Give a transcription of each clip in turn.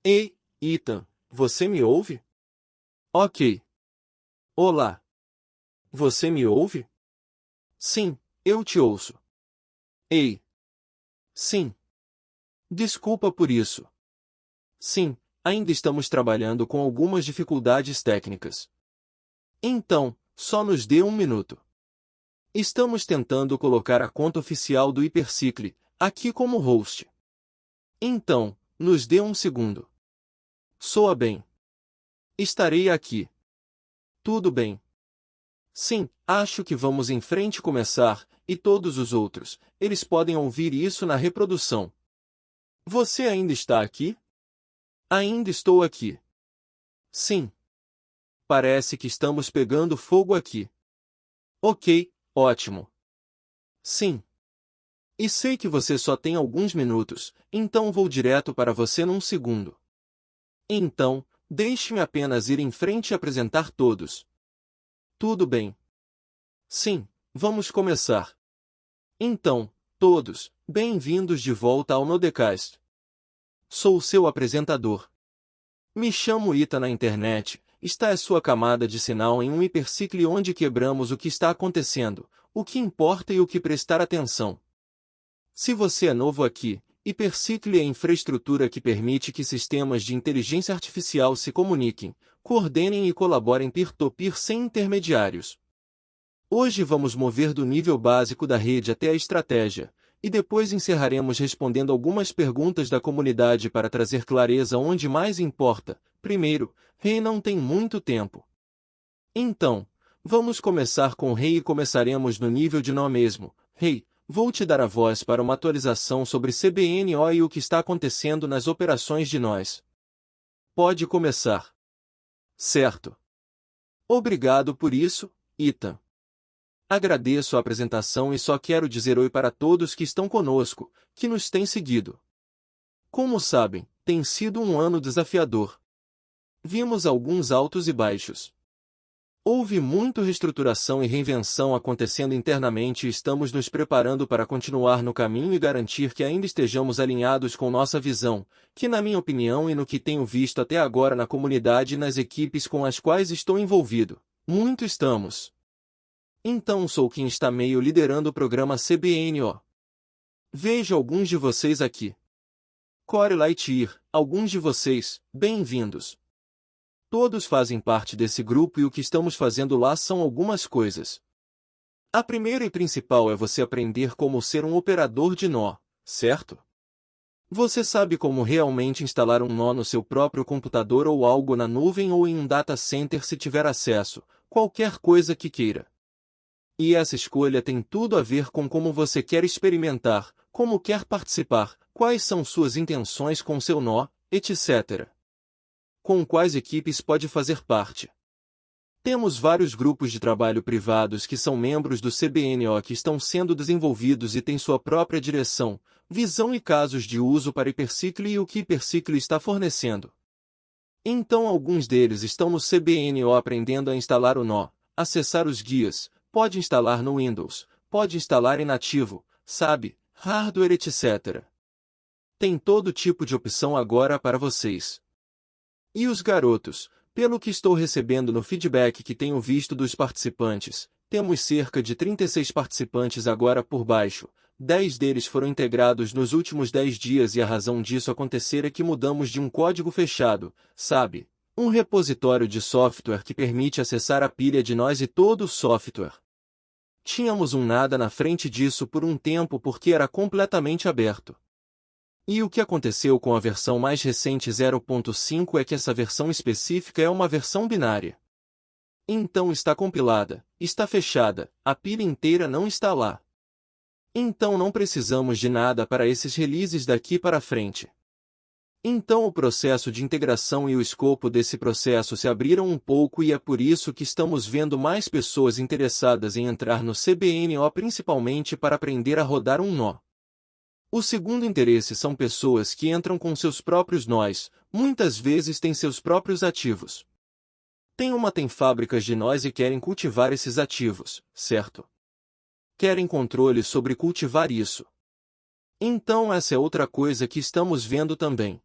Ei, Ethan, você me ouve? Ok. Olá. Você me ouve? Sim, eu te ouço. Ei. Sim. Desculpa por isso. Sim, ainda estamos trabalhando com algumas dificuldades técnicas. Então, só nos dê um minuto. Estamos tentando colocar a conta oficial do Hypercycle aqui como host. Então, nos dê um segundo. Soa bem. Estarei aqui. Tudo bem. Sim, acho que vamos em frente começar, e todos os outros, eles podem ouvir isso na reprodução. Você ainda está aqui? Ainda estou aqui. Sim. Parece que estamos pegando fogo aqui. Ok, ótimo. Sim. E sei que você só tem alguns minutos, então vou direto para você num segundo. Então, deixe-me apenas ir em frente e apresentar todos. Tudo bem. Sim, vamos começar. Então, todos, bem-vindos de volta ao Nodecast. Sou o seu apresentador. Me chamo Ita na internet, está a sua camada de sinal em um hipercicle onde quebramos o que está acontecendo, o que importa e o que prestar atenção. Se você é novo aqui, hipercicle é a infraestrutura que permite que sistemas de inteligência artificial se comuniquem, coordenem e colaborem peer-to-peer sem intermediários. Hoje vamos mover do nível básico da rede até a estratégia, e depois encerraremos respondendo algumas perguntas da comunidade para trazer clareza onde mais importa. Primeiro, Rei não tem muito tempo. Então, vamos começar com Rei e começaremos no nível de nó mesmo. Rei, vou te dar a voz para uma atualização sobre CBNO e o que está acontecendo nas operações de nós. Pode começar. Certo. Obrigado por isso, Ethan. Agradeço a apresentação e só quero dizer oi para todos que estão conosco, que nos têm seguido. Como sabem, tem sido um ano desafiador. Vimos alguns altos e baixos. Houve muita reestruturação e reinvenção acontecendo internamente e estamos nos preparando para continuar no caminho e garantir que ainda estejamos alinhados com nossa visão, que na minha opinião e no que tenho visto até agora na comunidade e nas equipes com as quais estou envolvido, muito estamos. Então sou quem está meio liderando o programa CBNO. Vejo alguns de vocês aqui. Core Lightyear, alguns de vocês, bem-vindos. Todos fazem parte desse grupo e o que estamos fazendo lá são algumas coisas. A primeira e principal é você aprender como ser um operador de nó, certo? Você sabe como realmente instalar um nó no seu próprio computador ou algo na nuvem ou em um data center se tiver acesso, qualquer coisa que queira. E essa escolha tem tudo a ver com como você quer experimentar, como quer participar, quais são suas intenções com seu nó, etc. Com quais equipes pode fazer parte. Temos vários grupos de trabalho privados que são membros do CBNO que estão sendo desenvolvidos e têm sua própria direção, visão e casos de uso para Hypercycle e o que Hypercycle está fornecendo. Então alguns deles estão no CBNO aprendendo a instalar o nó, acessar os guias, pode instalar no Windows, pode instalar em nativo, sabe, hardware etc. Tem todo tipo de opção agora para vocês. E os garotos, pelo que estou recebendo no feedback que tenho visto dos participantes, temos cerca de 36 participantes agora por baixo, 10 deles foram integrados nos últimos 10 dias e a razão disso acontecer é que mudamos de um código fechado, sabe, um repositório de software que permite acessar a pilha de nós e todo o software. Tínhamos um nada na frente disso por um tempo porque era completamente aberto. E o que aconteceu com a versão mais recente 0.5 é que essa versão específica é uma versão binária. Então está compilada, está fechada, a pilha inteira não está lá. Então não precisamos de nada para esses releases daqui para frente. Então o processo de integração e o escopo desse processo se abriram um pouco e é por isso que estamos vendo mais pessoas interessadas em entrar no CBNO principalmente para aprender a rodar um nó. O segundo interesse são pessoas que entram com seus próprios nós, muitas vezes têm seus próprios ativos. Tem fábricas de nós e querem cultivar esses ativos, certo? Querem controle sobre cultivar isso. Então essa é outra coisa que estamos vendo também.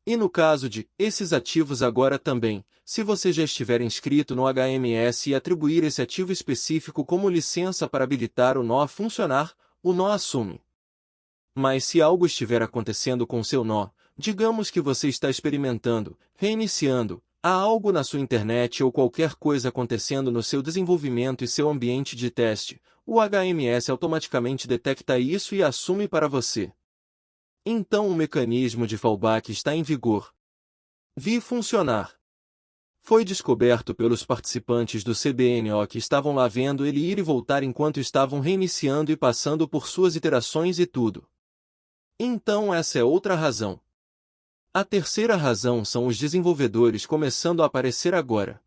E no caso de esses ativos agora também, se você já estiver inscrito no HMS e atribuir esse ativo específico como licença para habilitar o nó a funcionar, o nó assume. Mas se algo estiver acontecendo com seu nó, digamos que você está experimentando, reiniciando, há algo na sua internet ou qualquer coisa acontecendo no seu desenvolvimento e seu ambiente de teste, o HMS automaticamente detecta isso e assume para você. Então o mecanismo de fallback está em vigor. Vi funcionar. Foi descoberto pelos participantes do CBNO que estavam lá vendo ele ir e voltar enquanto estavam reiniciando e passando por suas iterações e tudo. Então essa é outra razão. A terceira razão são os desenvolvedores começando a aparecer agora.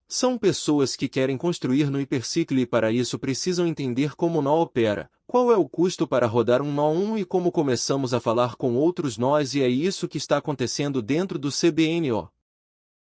São pessoas que querem construir no Hypercycle e para isso precisam entender como o nó opera, qual é o custo para rodar um nó 1 e como começamos a falar com outros nós e é isso que está acontecendo dentro do CBNO.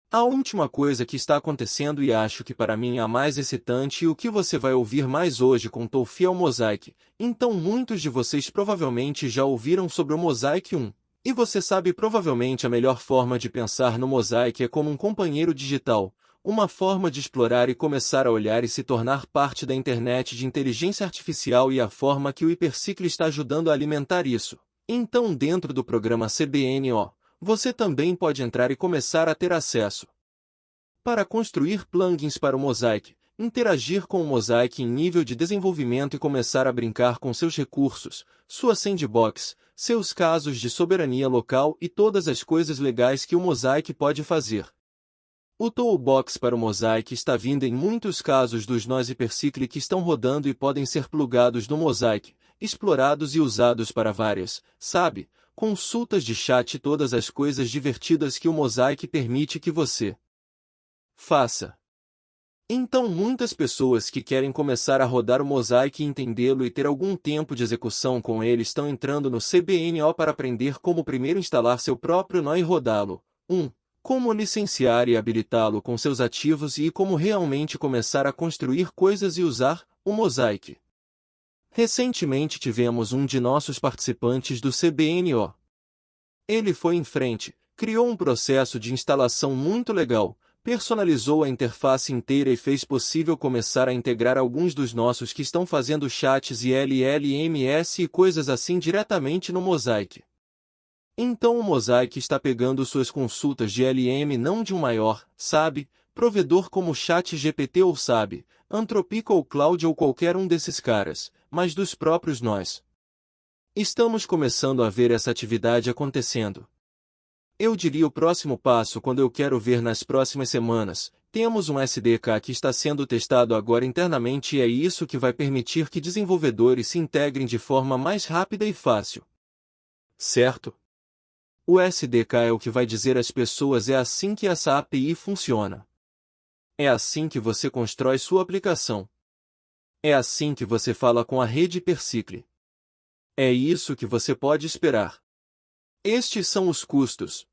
A última coisa que está acontecendo e acho que para mim é a mais excitante e o que você vai ouvir mais hoje com Tofi é o Mosaic, então muitos de vocês provavelmente já ouviram sobre o Mosaic 1. E você sabe provavelmente a melhor forma de pensar no Mosaic é como um companheiro digital, uma forma de explorar e começar a olhar e se tornar parte da internet de inteligência artificial e a forma que o Hypercycle está ajudando a alimentar isso. Então dentro do programa CBNO, você também pode entrar e começar a ter acesso. Para construir plugins para o Mosaic, interagir com o Mosaic em nível de desenvolvimento e começar a brincar com seus recursos, sua sandbox, seus casos de soberania local e todas as coisas legais que o Mosaic pode fazer. O Toolbox para o Mosaic está vindo em muitos casos dos nós Hypercycle que estão rodando e podem ser plugados no Mosaic, explorados e usados para várias, sabe, consultas de chat e todas as coisas divertidas que o Mosaic permite que você faça. Então muitas pessoas que querem começar a rodar o Mosaic e entendê-lo e ter algum tempo de execução com ele estão entrando no CBNO para aprender como primeiro instalar seu próprio nó e rodá-lo. 1. Como licenciar e habilitá-lo com seus ativos e como realmente começar a construir coisas e usar o Mosaic. Recentemente tivemos um de nossos participantes do CBNO. Ele foi em frente, criou um processo de instalação muito legal, personalizou a interface inteira e fez possível começar a integrar alguns dos nossos que estão fazendo chats e LLMS e coisas assim diretamente no Mosaic. Então o Mosaic está pegando suas consultas de LM não de um maior, sabe, provedor como ChatGPT ou sabe, Anthropic ou Cloud ou qualquer um desses caras, mas dos próprios nós. Estamos começando a ver essa atividade acontecendo. Eu diria o próximo passo quando eu quero ver nas próximas semanas, temos um SDK que está sendo testado agora internamente e é isso que vai permitir que desenvolvedores se integrem de forma mais rápida e fácil. Certo? O SDK é o que vai dizer às pessoas é assim que essa API funciona. É assim que você constrói sua aplicação. É assim que você fala com a rede Hypercycle. É isso que você pode esperar. Estes são os custos.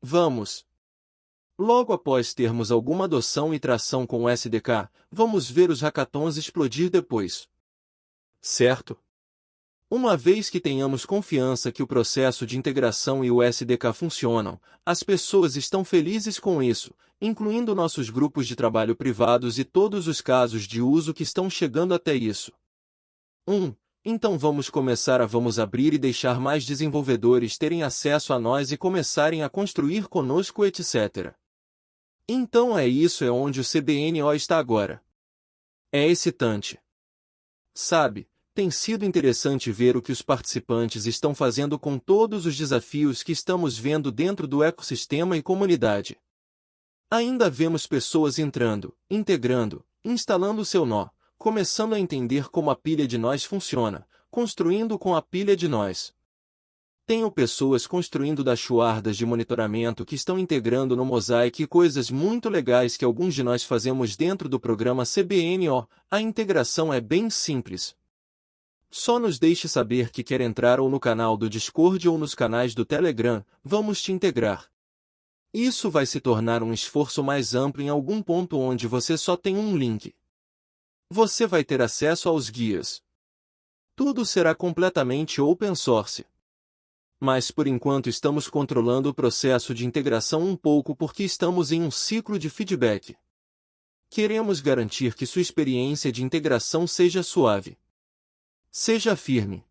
Vamos. Logo após termos alguma adoção e tração com o SDK, vamos ver os hackathons explodir depois. Certo? Uma vez que tenhamos confiança que o processo de integração e o SDK funcionam, as pessoas estão felizes com isso, incluindo nossos grupos de trabalho privados e todos os casos de uso que estão chegando até isso. Então vamos abrir e deixar mais desenvolvedores terem acesso a nós e começarem a construir conosco, etc. Então é onde o CBNO está agora. É excitante. Sabe? Tem sido interessante ver o que os participantes estão fazendo com todos os desafios que estamos vendo dentro do ecossistema e comunidade. Ainda vemos pessoas entrando, integrando, instalando seu nó, começando a entender como a pilha de nós funciona, construindo com a pilha de nós. Tenho pessoas construindo dashboards de monitoramento que estão integrando no Mosaic e coisas muito legais que alguns de nós fazemos dentro do programa CBNO. A integração é bem simples. Só nos deixe saber que quer entrar ou no canal do Discord ou nos canais do Telegram, vamos te integrar. Isso vai se tornar um esforço mais amplo em algum ponto onde você só tem um link. Você vai ter acesso aos guias. Tudo será completamente open source. Mas por enquanto estamos controlando o processo de integração um pouco porque estamos em um ciclo de feedback. Queremos garantir que sua experiência de integração seja suave. Seja firme.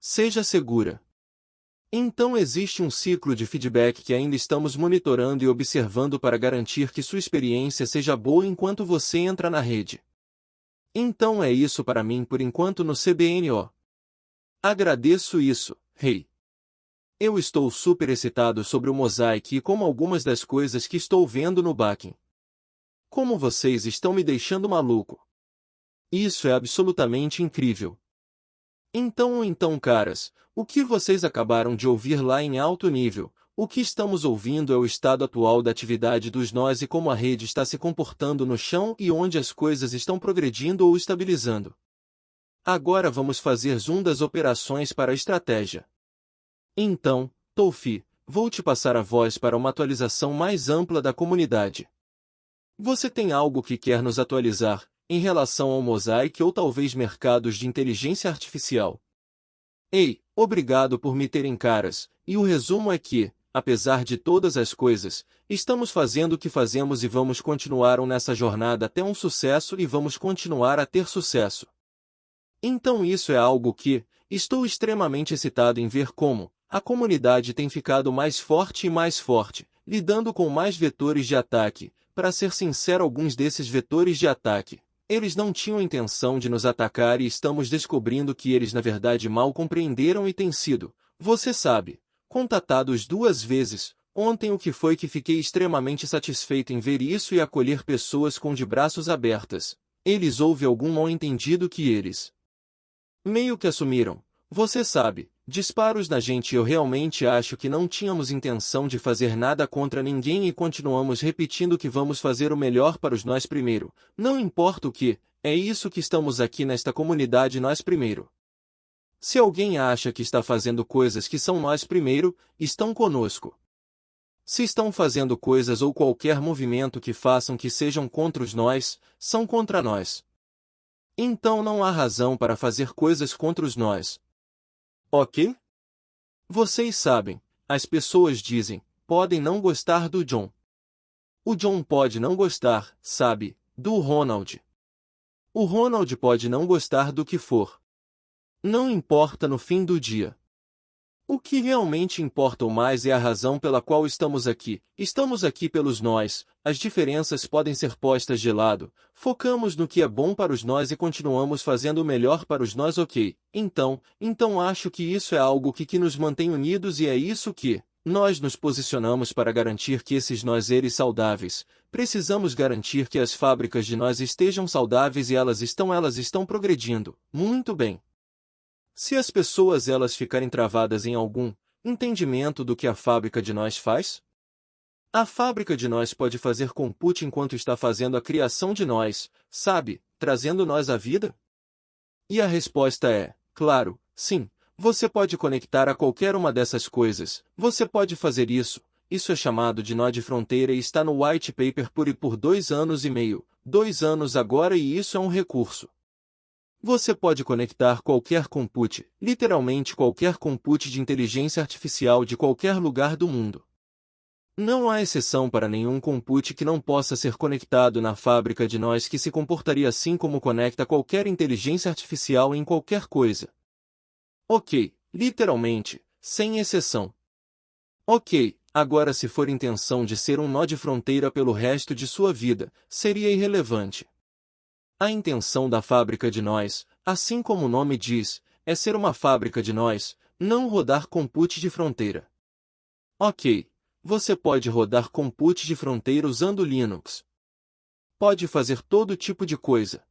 Seja segura. Então existe um ciclo de feedback que ainda estamos monitorando e observando para garantir que sua experiência seja boa enquanto você entra na rede. Então é isso para mim por enquanto no CBNO. Agradeço isso, Rei. Eu estou super excitado sobre o Mosaic e como algumas das coisas que estou vendo no backing. Como vocês estão me deixando maluco. Isso é absolutamente incrível. Então, caras, o que vocês acabaram de ouvir lá em alto nível, o que estamos ouvindo é o estado atual da atividade dos nós e como a rede está se comportando no chão e onde as coisas estão progredindo ou estabilizando. Agora vamos fazer zoom das operações para a estratégia. Então, Toufi, vou te passar a voz para uma atualização mais ampla da comunidade. Você tem algo que quer nos atualizar, em relação ao Mosaic ou talvez mercados de inteligência artificial? Ei, obrigado por me terem caras, e o resumo é que, apesar de todas as coisas, estamos fazendo o que fazemos e vamos continuar nessa jornada até um sucesso e vamos continuar a ter sucesso. Então isso é algo que, estou extremamente excitado em ver como, a comunidade tem ficado mais forte e mais forte, lidando com mais vetores de ataque. Para ser sincero, alguns desses vetores de ataque, eles não tinham intenção de nos atacar e estamos descobrindo que eles na verdade mal compreenderam e têm sido, você sabe, contatados 2 vezes. Ontem o que foi que fiquei extremamente satisfeito em ver isso e acolher pessoas com de braços abertas. Eles houve algum mal-entendido que eles meio que assumiram. Você sabe, disparos na gente. Eu realmente acho que não tínhamos intenção de fazer nada contra ninguém e continuamos repetindo que vamos fazer o melhor para os nós primeiro. Não importa o que, é isso que estamos aqui nesta comunidade nós primeiro. Se alguém acha que está fazendo coisas que são nós primeiro, estão conosco. Se estão fazendo coisas ou qualquer movimento que façam que sejam contra os nós, são contra nós. Então não há razão para fazer coisas contra os nós. Ok? Vocês sabem, as pessoas dizem, podem não gostar do John. O John pode não gostar, sabe, do Ronald. O Ronald pode não gostar do que for. Não importa no fim do dia. O que realmente importa mais é a razão pela qual estamos aqui. Estamos aqui pelos nós, as diferenças podem ser postas de lado, focamos no que é bom para os nós e continuamos fazendo o melhor para os nós, ok? Então acho que isso é algo que nos mantém unidos e é isso que nós nos posicionamos para garantir que esses nós eles saudáveis. Precisamos garantir que as fábricas de nós estejam saudáveis e elas estão progredindo. Muito bem. Se as pessoas elas ficarem travadas em algum entendimento do que a fábrica de nós faz? A fábrica de nós pode fazer compute enquanto está fazendo a criação de nós, sabe, trazendo nós à vida? E a resposta é, claro, sim. Você pode conectar a qualquer uma dessas coisas, você pode fazer isso. Isso é chamado de nó de fronteira e está no white paper por 2 anos e meio, 2 anos agora e isso é um recurso. Você pode conectar qualquer compute, literalmente qualquer compute de inteligência artificial de qualquer lugar do mundo. Não há exceção para nenhum compute que não possa ser conectado na fábrica de nós que se comportaria assim como conecta qualquer inteligência artificial em qualquer coisa. Ok, literalmente, sem exceção. Ok, agora se for intenção de ser um nó de fronteira pelo resto de sua vida, seria irrelevante. A intenção da fábrica de nós, assim como o nome diz, é ser uma fábrica de nós, não rodar compute de fronteira. Ok, você pode rodar compute de fronteira usando Linux. Pode fazer todo tipo de coisa.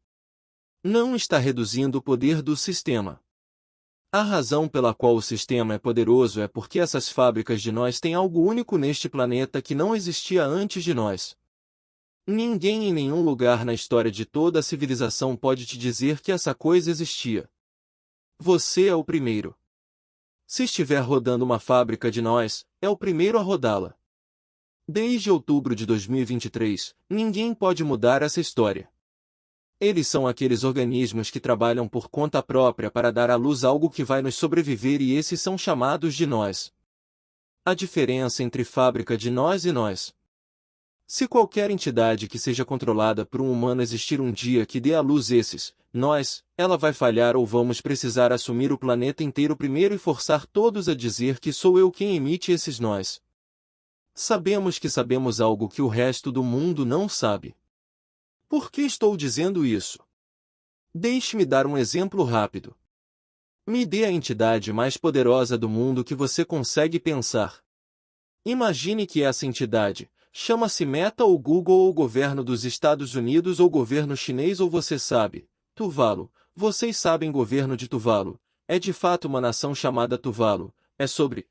Não está reduzindo o poder do sistema. A razão pela qual o sistema é poderoso é porque essas fábricas de nós têm algo único neste planeta que não existia antes de nós. Ninguém em nenhum lugar na história de toda a civilização pode te dizer que essa coisa existia. Você é o primeiro. Se estiver rodando uma fábrica de nós, é o primeiro a rodá-la. Desde outubro de 2023, ninguém pode mudar essa história. Eles são aqueles organismos que trabalham por conta própria para dar à luz algo que vai nos sobreviver e esses são chamados de nós. A diferença entre fábrica de nós e nós. Se qualquer entidade que seja controlada por um humano existir um dia que dê à luz esses, nós, ela vai falhar ou vamos precisar assumir o planeta inteiro primeiro e forçar todos a dizer que sou eu quem emite esses nós. Sabemos que sabemos algo que o resto do mundo não sabe. Por que estou dizendo isso? Deixe-me dar um exemplo rápido. Me dê a entidade mais poderosa do mundo que você consegue pensar. Imagine que essa entidade chama-se Meta ou Google ou governo dos Estados Unidos ou governo chinês ou você sabe, Tuvalu. Vocês sabem governo de Tuvalu. É de fato uma nação chamada Tuvalu. É sobre,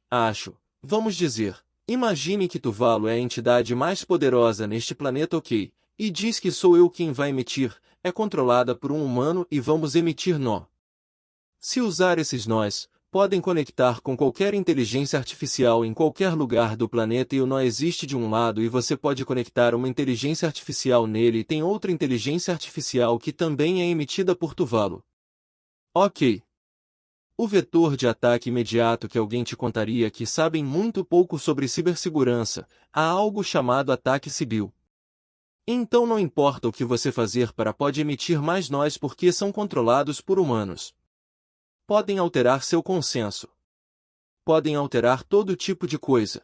vamos dizer. Imagine que Tuvalu é a entidade mais poderosa neste planeta ok, e diz que sou eu quem vai emitir, é controlada por um humano e vamos emitir nó. Se usar esses nós, podem conectar com qualquer inteligência artificial em qualquer lugar do planeta e o nó existe de um lado e você pode conectar uma inteligência artificial nele e tem outra inteligência artificial que também é emitida por Tuvalu. Ok. O vetor de ataque imediato que alguém te contaria que sabem muito pouco sobre cibersegurança, há algo chamado ataque civil. Então não importa o que você fazer pode emitir mais nós porque são controlados por humanos. Podem alterar seu consenso. Podem alterar todo tipo de coisa.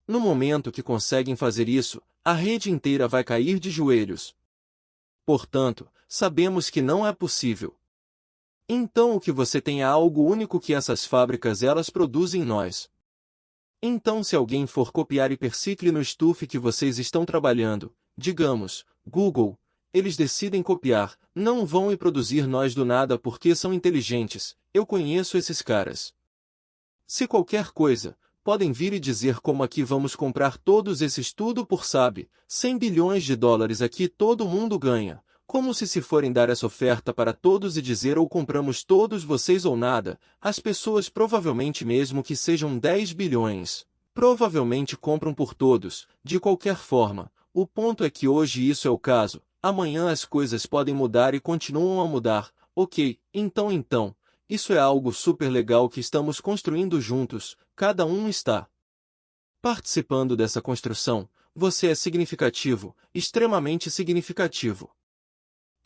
No momento que conseguem fazer isso, a rede inteira vai cair de joelhos. Portanto, sabemos que não é possível. Então o que você tem é algo único que essas fábricas elas produzem nós. Então se alguém for copiar Hypercycle no stuff que vocês estão trabalhando, digamos, Google, eles decidem copiar, não vão e produzir nós do nada porque são inteligentes, eu conheço esses caras. Se qualquer coisa, podem vir e dizer como aqui vamos comprar todos esses tudo por sabe, 100 bilhões de dólares aqui todo mundo ganha. Como se forem dar essa oferta para todos e dizer ou compramos todos vocês ou nada, as pessoas provavelmente mesmo que sejam 10 bilhões, provavelmente compram por todos, de qualquer forma. O ponto é que hoje isso é o caso, amanhã as coisas podem mudar e continuam a mudar, ok, então, isso é algo super legal que estamos construindo juntos, cada um está participando dessa construção, você é significativo, extremamente significativo.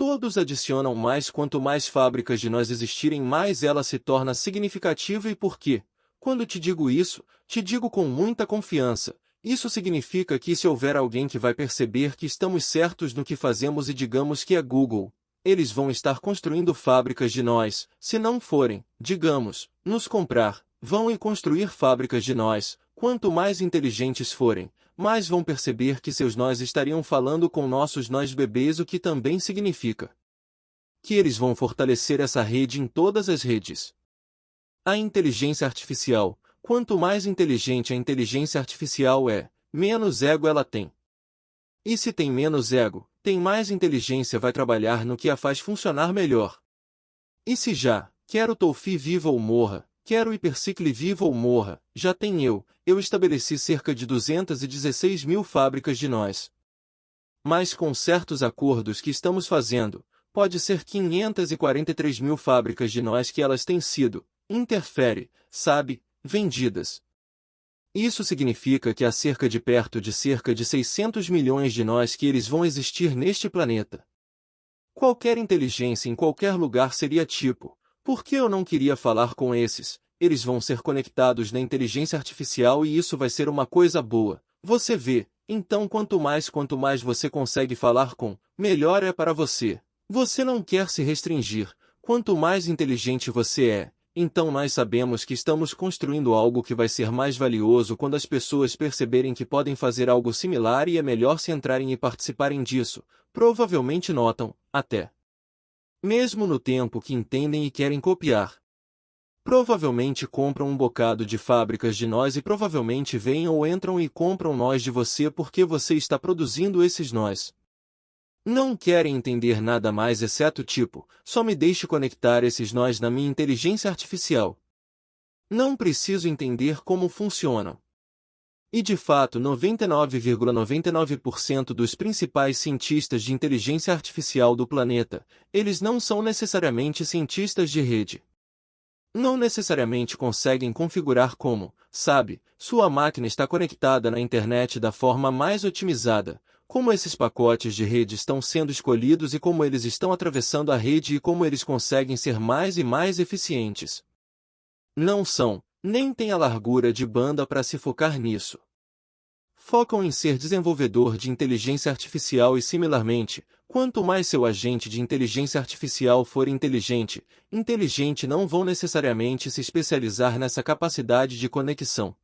Todos adicionam mais quanto mais fábricas de nós existirem mais ela se torna significativa e por quê? Quando te digo isso, te digo com muita confiança. Isso significa que se houver alguém que vai perceber que estamos certos no que fazemos e digamos que é Google, eles vão estar construindo fábricas de nós, se não forem, digamos, nos comprar, vão e construir fábricas de nós, quanto mais inteligentes forem, mais vão perceber que seus nós estariam falando com nossos nós bebês o que também significa que eles vão fortalecer essa rede em todas as redes. A inteligência artificial, quanto mais inteligente a inteligência artificial é, menos ego ela tem. E se tem menos ego, tem mais inteligência vai trabalhar no que a faz funcionar melhor. E se já, quer o Tofi viva ou morra, quer o Hypercycle viva ou morra, já tem eu estabeleci cerca de 216 mil fábricas de nós. Mas com certos acordos que estamos fazendo, pode ser 543 mil fábricas de nós que elas têm sido, sabe, vendidas. Isso significa que há perto de cerca de 600 milhões de nós que eles vão existir neste planeta. Qualquer inteligência em qualquer lugar seria tipo, por que eu não queria falar com esses? Eles vão ser conectados na inteligência artificial e isso vai ser uma coisa boa. Você vê, então quanto mais você consegue falar com, melhor é para você. Você não quer se restringir. Quanto mais inteligente você é, então nós sabemos que estamos construindo algo que vai ser mais valioso quando as pessoas perceberem que podem fazer algo similar e é melhor se entrarem e participarem disso. Provavelmente notam, até mesmo no tempo que entendem e querem copiar. Provavelmente compram um bocado de fábricas de nós e provavelmente vêm ou entram e compram nós de você porque você está produzindo esses nós. Não querem entender nada mais exceto tipo, só me deixe conectar esses nós na minha inteligência artificial. Não preciso entender como funcionam. E de fato 99,99% dos principais cientistas de inteligência artificial do planeta, eles não são necessariamente cientistas de rede. Não necessariamente conseguem configurar como, sabe, sua máquina está conectada na internet da forma mais otimizada, como esses pacotes de rede estão sendo escolhidos e como eles estão atravessando a rede e como eles conseguem ser mais e mais eficientes. Não são, nem têm a largura de banda para se focar nisso. Focam em ser desenvolvedor de inteligência artificial e similarmente, quanto mais seu agente de inteligência artificial for inteligente, não vão necessariamente se especializar nessa capacidade de conexão.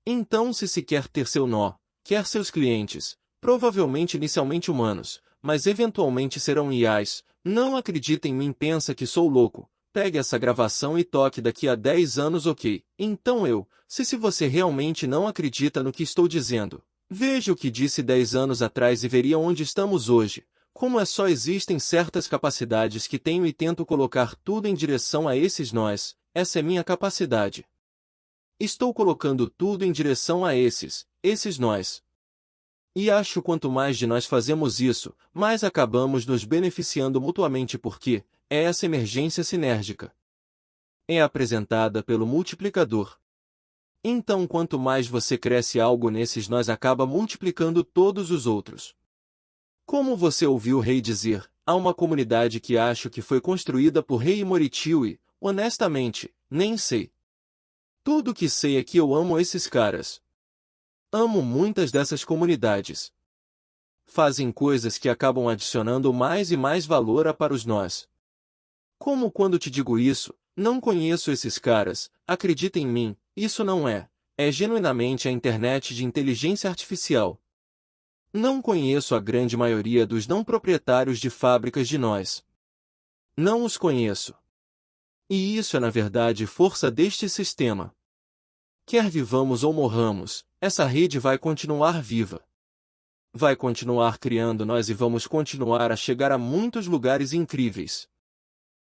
Então se quer ter seu nó, quer seus clientes, provavelmente inicialmente humanos, mas eventualmente serão IAs, não acredita em mim, pensa que sou louco. Pegue essa gravação e toque daqui a 10 anos, ok? Então se você realmente não acredita no que estou dizendo, veja o que disse 10 anos atrás e veria onde estamos hoje. Como só existem certas capacidades que tenho e tento colocar tudo em direção a esses nós, essa é minha capacidade. Estou colocando tudo em direção a esses nós. E acho quanto mais de nós fazemos isso, mais acabamos nos beneficiando mutuamente porque é essa emergência sinérgica. É apresentada pelo multiplicador. Então quanto mais você cresce algo nesses nós acaba multiplicando todos os outros. Como você ouviu o rei dizer, há uma comunidade que acho que foi construída por Rei Moritiu e, honestamente, nem sei. Tudo que sei é que eu amo esses caras. Amo muitas dessas comunidades. Fazem coisas que acabam adicionando mais e mais valor para os nós. Como quando te digo isso, não conheço esses caras, acredita em mim, isso não é genuinamente a internet de inteligência artificial. Não conheço a grande maioria dos não proprietários de fábricas de nós. Não os conheço. E isso é na verdade força deste sistema. Quer vivamos ou morramos, essa rede vai continuar viva. Vai continuar criando nós e vamos continuar a chegar a muitos lugares incríveis.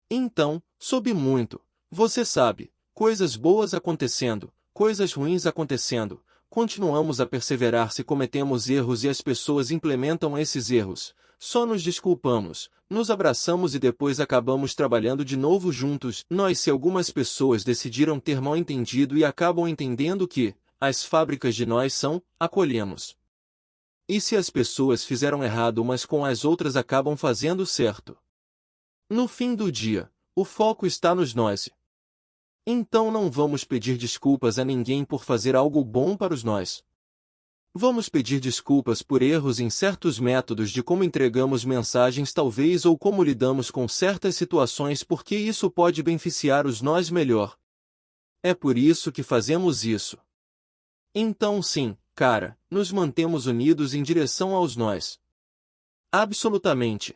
Então, sob muito, você sabe, coisas boas acontecendo, coisas ruins acontecendo, continuamos a perseverar se cometemos erros e as pessoas implementam esses erros, só nos desculpamos, nos abraçamos e depois acabamos trabalhando de novo juntos. Nós se algumas pessoas decidiram ter mal entendido e acabam entendendo que, as fábricas de nós são, acolhemos. E se as pessoas fizeram errado umas com as outras acabam fazendo certo. No fim do dia, o foco está nos nós. Então não vamos pedir desculpas a ninguém por fazer algo bom para os nós. Vamos pedir desculpas por erros em certos métodos de como entregamos mensagens talvez ou como lidamos com certas situações porque isso pode beneficiar os nós melhor. É por isso que fazemos isso. Então sim, cara, nos mantemos unidos em direção aos nós. Absolutamente.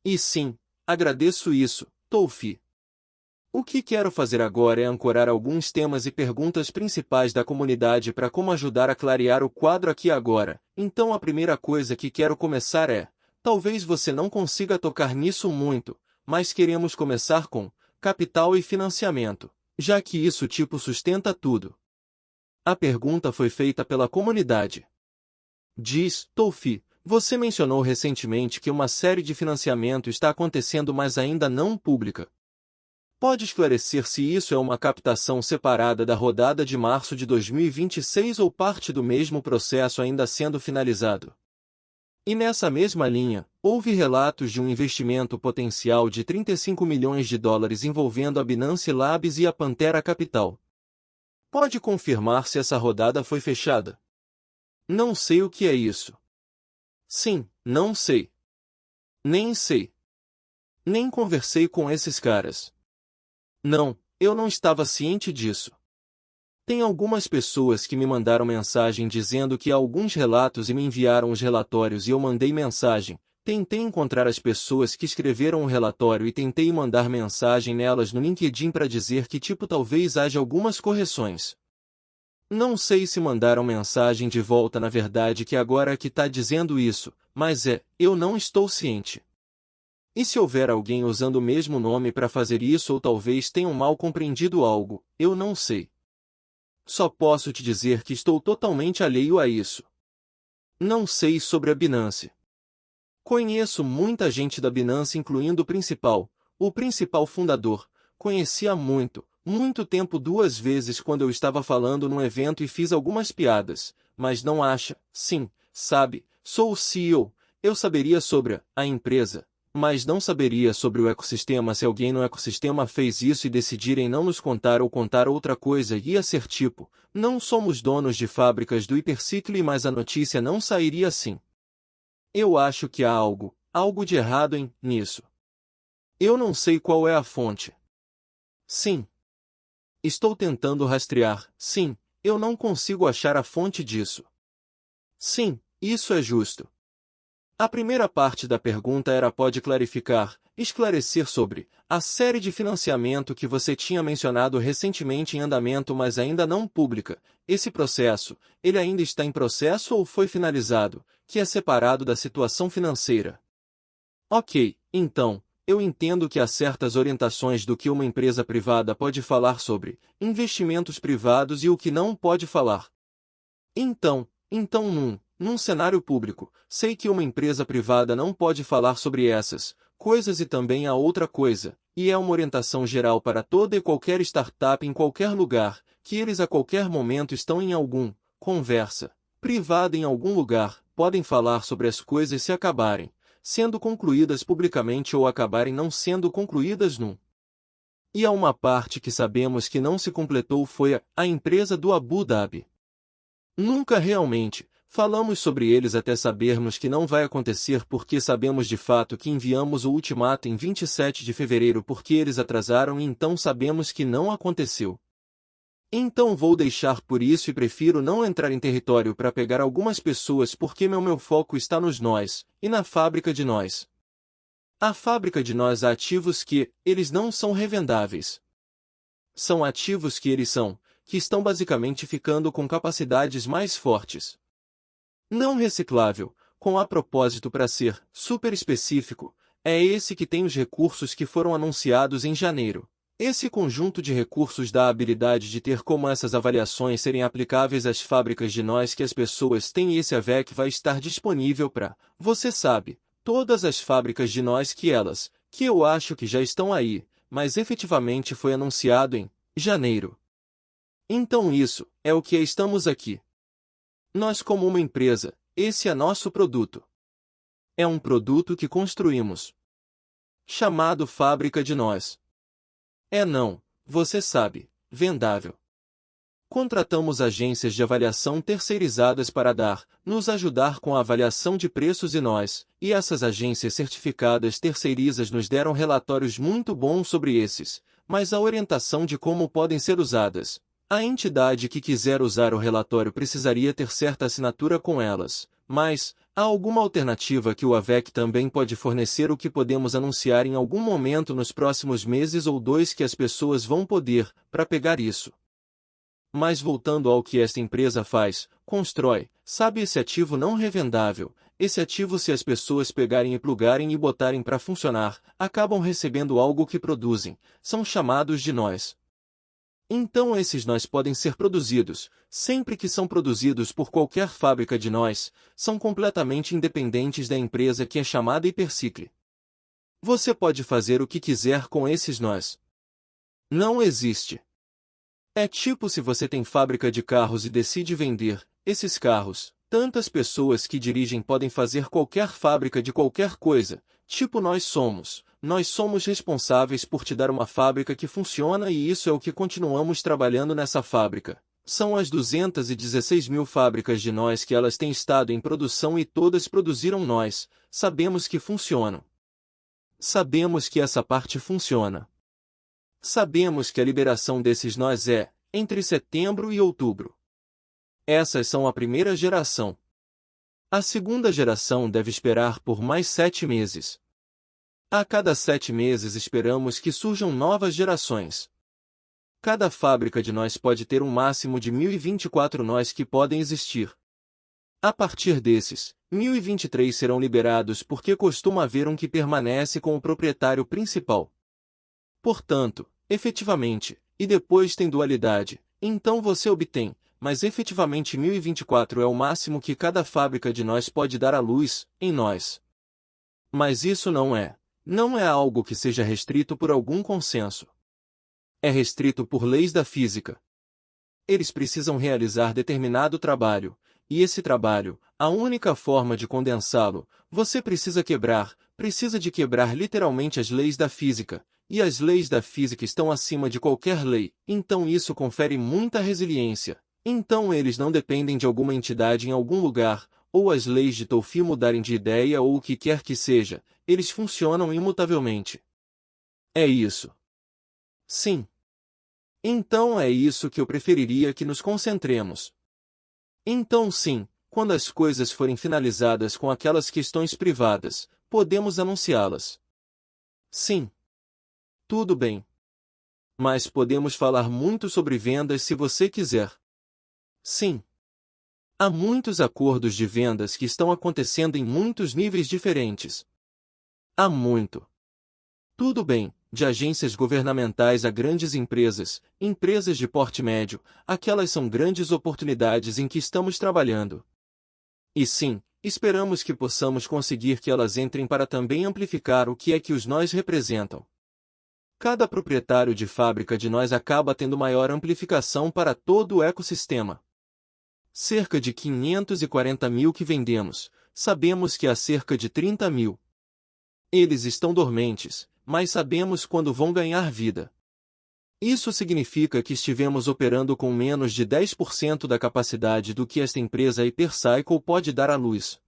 E sim, agradeço isso, Toufi. O que quero fazer agora é ancorar alguns temas e perguntas principais da comunidade para como ajudar a clarear o quadro aqui agora. Então a primeira coisa que quero começar é, talvez você não consiga tocar nisso muito, mas queremos começar com capital e financiamento, já que isso sustenta tudo. A pergunta foi feita pela comunidade. Diz, Toufi, você mencionou recentemente que uma série de financiamento está acontecendo mas ainda não pública. Pode esclarecer se isso é uma captação separada da rodada de março de 2026 ou parte do mesmo processo ainda sendo finalizado? E nessa mesma linha, houve relatos de um investimento potencial de 35 milhões de dólares envolvendo a Binance Labs e a Pantera Capital. Pode confirmar se essa rodada foi fechada? Não sei o que é isso. Sim, não sei. Nem sei. Nem conversei com esses caras. Não, eu não estava ciente disso. Tem algumas pessoas que me mandaram mensagem dizendo que há alguns relatos e me enviaram os relatórios e eu mandei mensagem. Tentei encontrar as pessoas que escreveram o relatório e tentei mandar mensagem nelas no LinkedIn para dizer que talvez haja algumas correções. Não sei se mandaram mensagem de volta na verdade que agora é que está dizendo isso, mas eu não estou ciente. E se houver alguém usando o mesmo nome para fazer isso ou talvez tenham mal compreendido algo, eu não sei. Só posso te dizer que estou totalmente alheio a isso. Não sei sobre a Binance. Conheço muita gente da Binance, incluindo o principal fundador. Conheci há muito tempo 2 vezes quando eu estava falando num evento e fiz algumas piadas, mas não acha, sim, sabe, sou o CEO, eu saberia sobre a empresa, mas não saberia sobre o ecossistema. Se alguém no ecossistema fez isso e decidirem não nos contar ou contar outra coisa, ia ser tipo, não somos donos de fábricas do Hypercycle, mas a notícia não sairia assim. Eu acho que há algo de errado nisso. Eu não sei qual é a fonte. Sim. Estou tentando rastrear. Sim, eu não consigo achar a fonte disso. Sim, isso é justo. A primeira parte da pergunta era: pode esclarecer sobre a série de financiamento que você tinha mencionado recentemente em andamento, mas ainda não pública. Esse processo, ele ainda está em processo ou foi finalizado, que é separado da situação financeira? Ok, então, eu entendo que há certas orientações do que uma empresa privada pode falar sobre investimentos privados e o que não pode falar. Então num cenário público, sei que uma empresa privada não pode falar sobre essas coisas, e também há outra coisa, e é uma orientação geral para toda e qualquer startup em qualquer lugar, que eles a qualquer momento estão em algum conversa privada em algum lugar, podem falar sobre as coisas se acabarem sendo concluídas publicamente ou acabarem não sendo concluídas num. E há uma parte que sabemos que não se completou, foi a empresa do Abu Dhabi. Nunca realmente falamos sobre eles até sabermos que não vai acontecer, porque sabemos de fato que enviamos o ultimato em 27 de fevereiro porque eles atrasaram, e então sabemos que não aconteceu. Então vou deixar por isso e prefiro não entrar em território para pegar algumas pessoas, porque meu foco está nos nós, e na fábrica de nós. A fábrica de nós há ativos que, eles não são revendáveis. São ativos que estão basicamente ficando com capacidades mais fortes. Não reciclável, com a propósito, para ser super específico, é esse que tem os recursos que foram anunciados em janeiro. Esse conjunto de recursos dá a habilidade de ter como essas avaliações serem aplicáveis às fábricas de nós que as pessoas têm, e esse AVEC vai estar disponível para, você sabe, todas as fábricas de nós que eu acho que já estão aí, mas efetivamente foi anunciado em janeiro. Então isso é o que estamos aqui. Nós, como uma empresa, esse é nosso produto. É um produto que construímos, chamado Fábrica de Nós. Você sabe, vendável. Contratamos agências de avaliação terceirizadas para nos ajudar com a avaliação de preços, e essas agências certificadas terceirizas nos deram relatórios muito bons sobre esses, mas a orientação de como podem ser usadas. A entidade que quiser usar o relatório precisaria ter certa assinatura com elas, mas há alguma alternativa que o AVEC também pode fornecer, o que podemos anunciar em algum momento nos próximos meses ou 2 que as pessoas vão poder, para pegar isso. Mas voltando ao que esta empresa faz, constrói, sabe, esse ativo não revendável, esse ativo, se as pessoas pegarem e plugarem e botarem para funcionar, acabam recebendo algo que produzem, são chamados de nós. Então esses nós podem ser produzidos, sempre que são produzidos por qualquer fábrica de nós, são completamente independentes da empresa que é chamada Hypercycle. Você pode fazer o que quiser com esses nós. Não existe. É tipo se você tem fábrica de carros e decide vender esses carros, tantas pessoas que dirigem podem fazer qualquer fábrica de qualquer coisa, tipo nós somos responsáveis por te dar uma fábrica que funciona, e isso é o que continuamos trabalhando nessa fábrica. São as 216 mil fábricas de nós que elas têm estado em produção e todas produziram nós, sabemos que funcionam. Sabemos que essa parte funciona. Sabemos que a liberação desses nós é entre setembro e outubro. Essas são a primeira geração. A segunda geração deve esperar por mais 7 meses. A cada 7 meses esperamos que surjam novas gerações. Cada fábrica de nós pode ter um máximo de 1024 nós que podem existir. A partir desses, 1023 serão liberados porque costuma haver um que permanece com o proprietário principal. Portanto, efetivamente, e depois tem dualidade, Então você obtém, mas efetivamente 1024 é o máximo que cada fábrica de nós pode dar à luz, em nós. Mas isso não é algo que seja restrito por algum consenso. É restrito por leis da física. Eles precisam realizar determinado trabalho, e esse trabalho, a única forma de condensá-lo, você precisa de quebrar literalmente as leis da física, e as leis da física estão acima de qualquer lei, então isso confere muita resiliência. Então eles não dependem de alguma entidade em algum lugar, ou as leis de Tolfie mudarem de ideia ou o que quer que seja, eles funcionam imutavelmente. É isso. Sim. Então é isso que eu preferiria que nos concentremos. Então sim, quando as coisas forem finalizadas com aquelas questões privadas, podemos anunciá-las. Sim. Tudo bem. Mas podemos falar muito sobre vendas se você quiser. Sim. Há muitos acordos de vendas que estão acontecendo em muitos níveis diferentes. Há muito. Tudo bem, de agências governamentais a grandes empresas, empresas de porte médio, aquelas são grandes oportunidades em que estamos trabalhando. E sim, esperamos que possamos conseguir que elas entrem para também amplificar o que é que os nós representam. Cada proprietário de fábrica de nós acaba tendo maior amplificação para todo o ecossistema. Cerca de 540 mil que vendemos, sabemos que há cerca de 30 mil. Eles estão dormentes, mas sabemos quando vão ganhar vida. Isso significa que estivemos operando com menos de 10% da capacidade do que esta empresa Hypercycle pode dar à luz.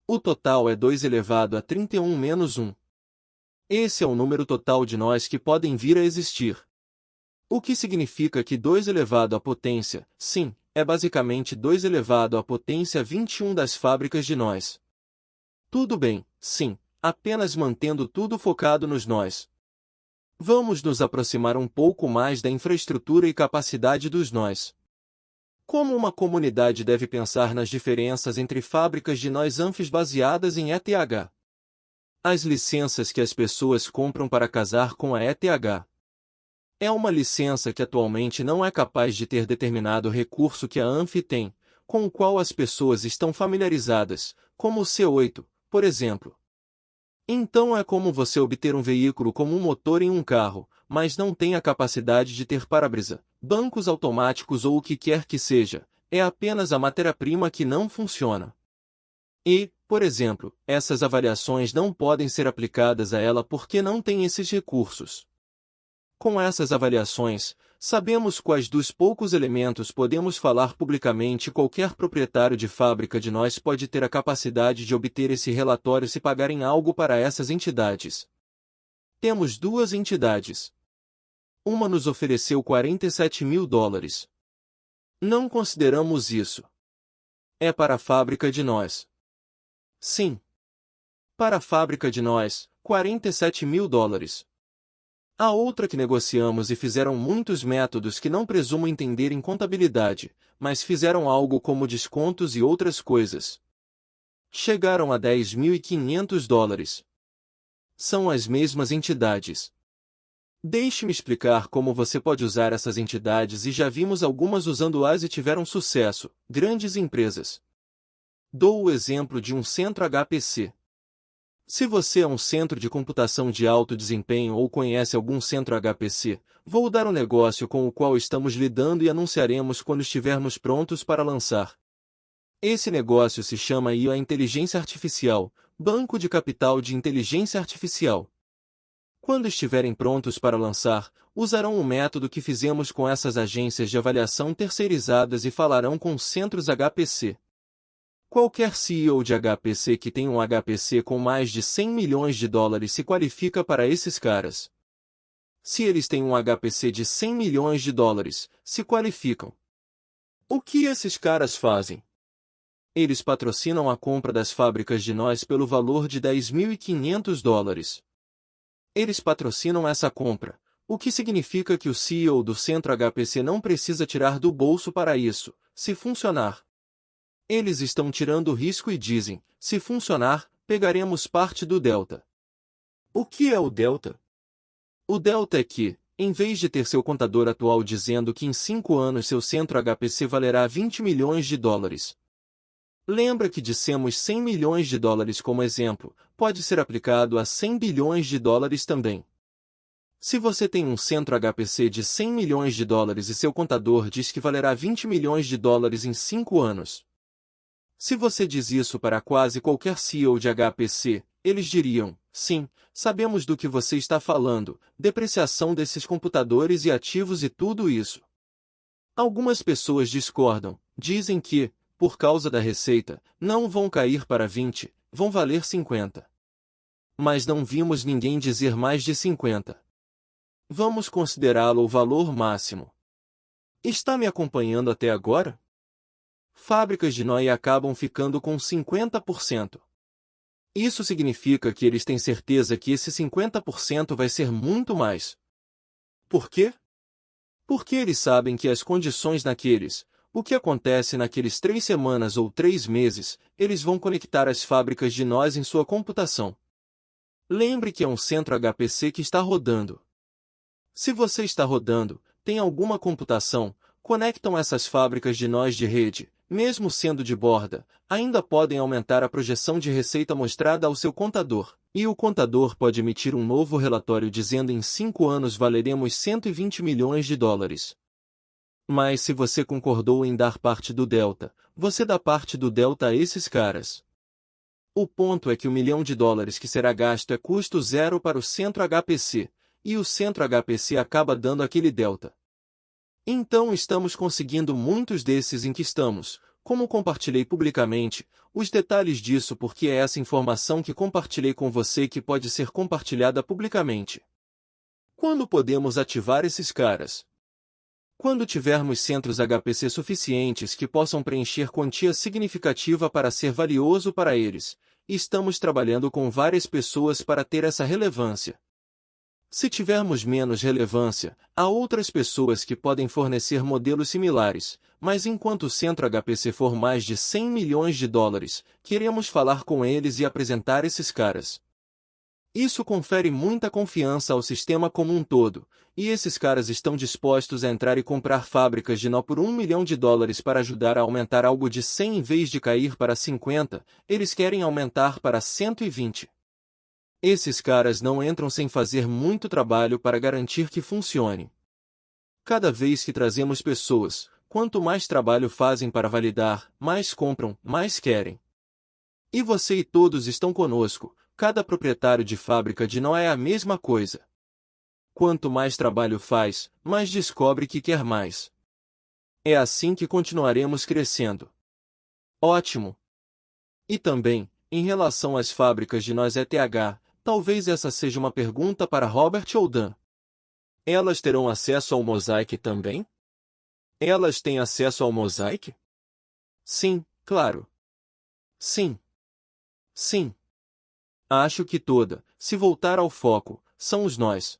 O total é 2 elevado a 31 menos 1. Esse é o número total de nós que podem vir a existir. O que significa que 2 elevado à potência, sim, é basicamente 2 elevado à potência 21 das fábricas de nós. Tudo bem, sim, apenas mantendo tudo focado nos nós. Vamos nos aproximar um pouco mais da infraestrutura e capacidade dos nós. Como uma comunidade deve pensar nas diferenças entre fábricas de nós anfis baseadas em ETH? As licenças que as pessoas compram para casar com a ETH. É uma licença que atualmente não é capaz de ter determinado recurso que a ANFI tem, com o qual as pessoas estão familiarizadas, como o C8, por exemplo. Então é como você obter um veículo como um motor em um carro, mas não tem a capacidade de ter para-brisa, bancos automáticos ou o que quer que seja, é apenas a matéria-prima que não funciona. E, por exemplo, essas avaliações não podem ser aplicadas a ela porque não tem esses recursos. Com essas avaliações, sabemos quais dos poucos elementos podemos falar publicamente. Qualquer proprietário de fábrica de nós pode ter a capacidade de obter esse relatório se pagarem algo para essas entidades. Temos duas entidades. Uma nos ofereceu 47 mil dólares. Não consideramos isso. É para a fábrica de nós. Sim. Para a fábrica de nós, 47 mil dólares. A outra que negociamos e fizeram muitos métodos que não presumo entender em contabilidade, mas fizeram algo como descontos e outras coisas. Chegaram a 10.500 dólares. São as mesmas entidades. Deixe-me explicar como você pode usar essas entidades e já vimos algumas usando-as e tiveram sucesso, grandes empresas. Dou o exemplo de um centro HPC. Se você é um centro de computação de alto desempenho ou conhece algum centro HPC, vou dar um negócio com o qual estamos lidando e anunciaremos quando estivermos prontos para lançar. Esse negócio se chama IA Inteligência Artificial, Banco de Capital de Inteligência Artificial. Quando estiverem prontos para lançar, usarão o método que fizemos com essas agências de avaliação terceirizadas e falarão com centros HPC. Qualquer CEO de HPC que tenha um HPC com mais de 100 milhões de dólares se qualifica para esses caras. Se eles têm um HPC de 100 milhões de dólares, se qualificam. O que esses caras fazem? Eles patrocinam a compra das fábricas de nós pelo valor de 10.500 dólares. Eles patrocinam essa compra, o que significa que o CEO do centro HPC não precisa tirar do bolso para isso, se funcionar. Eles estão tirando o risco e dizem, se funcionar, pegaremos parte do delta. O que é o delta? O delta é que, em vez de ter seu contador atual dizendo que em 5 anos seu centro HPC valerá 20 milhões de dólares. Lembra que dissemos 100 milhões de dólares como exemplo, pode ser aplicado a 100 bilhões de dólares também. Se você tem um centro HPC de 100 milhões de dólares e seu contador diz que valerá 20 milhões de dólares em 5 anos. Se você diz isso para quase qualquer CEO de HPC, eles diriam, sim, sabemos do que você está falando, depreciação desses computadores e ativos e tudo isso. Algumas pessoas discordam, dizem que, por causa da receita, não vão cair para 20, vão valer 50. Mas não vimos ninguém dizer mais de 50. Vamos considerá-lo o valor máximo. Está me acompanhando até agora? Fábricas de Noia acabam ficando com 50%. Isso significa que eles têm certeza que esse 50% vai ser muito mais. Por quê? Porque eles sabem que as condições o que acontece naqueles 3 semanas ou 3 meses, eles vão conectar as fábricas de nós em sua computação. Lembre que é um centro HPC que está rodando. Se você está rodando, tem alguma computação, conectam essas fábricas de nós de rede, mesmo sendo de borda, ainda podem aumentar a projeção de receita mostrada ao seu contador, e o contador pode emitir um novo relatório dizendo em 5 anos valeremos 120 milhões de dólares. Mas se você concordou em dar parte do delta, você dá parte do delta a esses caras. O ponto é que $1 milhão que será gasto é custo zero para o centro HPC, e o centro HPC acaba dando aquele delta. Então estamos conseguindo muitos desses em que estamos, como compartilhei publicamente, os detalhes disso porque é essa informação que compartilhei com você que pode ser compartilhada publicamente. Quando podemos ativar esses caras? Quando tivermos centros HPC suficientes que possam preencher quantia significativa para ser valioso para eles, e estamos trabalhando com várias pessoas para ter essa relevância. Se tivermos menos relevância, há outras pessoas que podem fornecer modelos similares, mas enquanto o centro HPC for mais de 100 milhões de dólares, queremos falar com eles e apresentar esses caras. Isso confere muita confiança ao sistema como um todo, e esses caras estão dispostos a entrar e comprar fábricas de nó por $1 milhão para ajudar a aumentar algo de 100 em vez de cair para 50, eles querem aumentar para 120. Esses caras não entram sem fazer muito trabalho para garantir que funcione. Cada vez que trazemos pessoas, quanto mais trabalho fazem para validar, mais compram, mais querem. E você e todos estão conosco, cada proprietário de fábrica de nó é a mesma coisa. Quanto mais trabalho faz, mais descobre que quer mais. É assim que continuaremos crescendo. Ótimo! E também, em relação às fábricas de nós ETH, talvez essa seja uma pergunta para Robert ou Dan. Elas terão acesso ao Mosaic também? Elas têm acesso ao Mosaic? Sim, claro. Sim. Sim. Acho que se voltar ao foco, são os nós.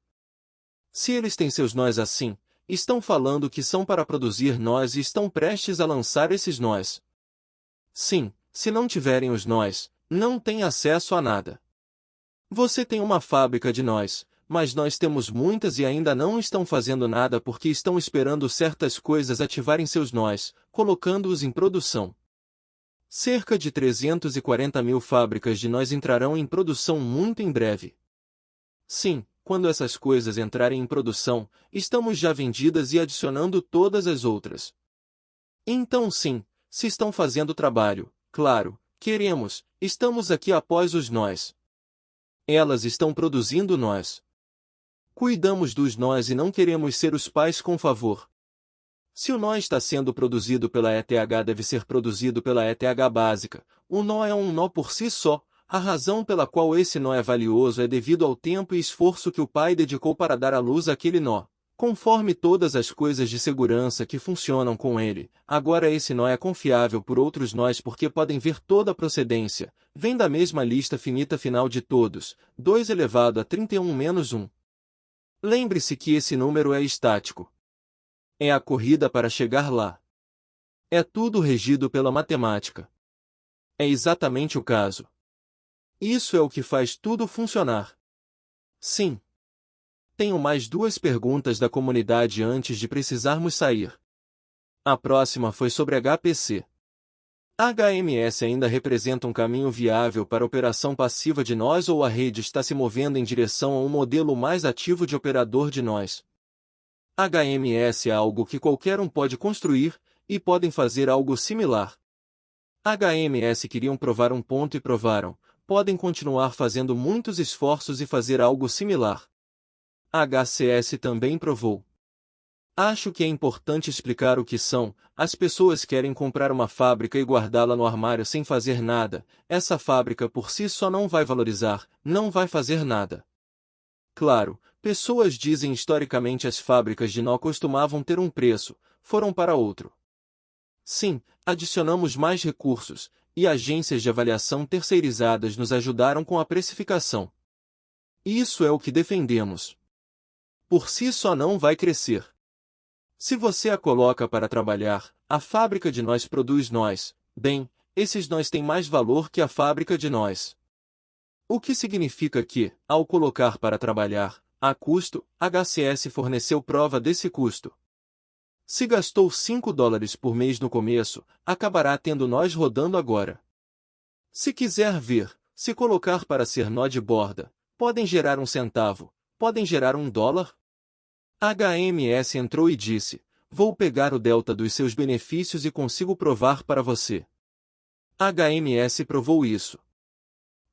Se eles têm seus nós assim, estão falando que são para produzir nós e estão prestes a lançar esses nós. Sim, se não tiverem os nós, não têm acesso a nada. Você tem uma fábrica de nós, mas nós temos muitas e ainda não estão fazendo nada porque estão esperando certas coisas ativarem seus nós, colocando-os em produção. Cerca de 340 mil fábricas de nós entrarão em produção muito em breve. Sim, quando essas coisas entrarem em produção, estamos já vendidas e adicionando todas as outras. Então sim, se estão fazendo trabalho, claro, estamos aqui após os nós. Elas estão produzindo nós. Cuidamos dos nós e não queremos ser os pais com favor. Se o nó está sendo produzido pela ETH deve ser produzido pela ETH básica. O nó é um nó por si só. A razão pela qual esse nó é valioso é devido ao tempo e esforço que o pai dedicou para dar à luz aquele nó. Conforme todas as coisas de segurança que funcionam com ele, agora esse nó é confiável por outros nós porque podem ver toda a procedência. Vem da mesma lista finita final de todos, 2 elevado a 31 menos 1. Lembre-se que esse número é estático. É a corrida para chegar lá. É tudo regido pela matemática. É exatamente o caso. Isso é o que faz tudo funcionar. Sim. Tenho mais duas perguntas da comunidade antes de precisarmos sair. A próxima foi sobre HPC. HMS ainda representa um caminho viável para a operação passiva de nós ou a rede está se movendo em direção a um modelo mais ativo de operador de nós? HMS é algo que qualquer um pode construir, e podem fazer algo similar. HMS queriam provar um ponto e provaram, podem continuar fazendo muitos esforços e fazer algo similar. HCS também provou. Acho que é importante explicar o que são. As pessoas querem comprar uma fábrica e guardá-la no armário sem fazer nada. Essa fábrica por si só não vai valorizar, não vai fazer nada. Claro, pessoas dizem historicamente as fábricas de nó costumavam ter um preço, foram para outro. Sim, adicionamos mais recursos, e agências de avaliação terceirizadas nos ajudaram com a precificação. Isso é o que defendemos. Por si só não vai crescer. Se você a coloca para trabalhar, a fábrica de nós produz nós. Bem, esses nós têm mais valor que a fábrica de nós. O que significa que, ao colocar para trabalhar, a custo, HCS forneceu prova desse custo. Se gastou $5 por mês no começo, acabará tendo nós rodando agora. Se quiser ver, se colocar para ser nó de borda, podem gerar 1 centavo, podem gerar $1. HMS entrou e disse, vou pegar o delta dos seus benefícios e consigo provar para você. HMS provou isso.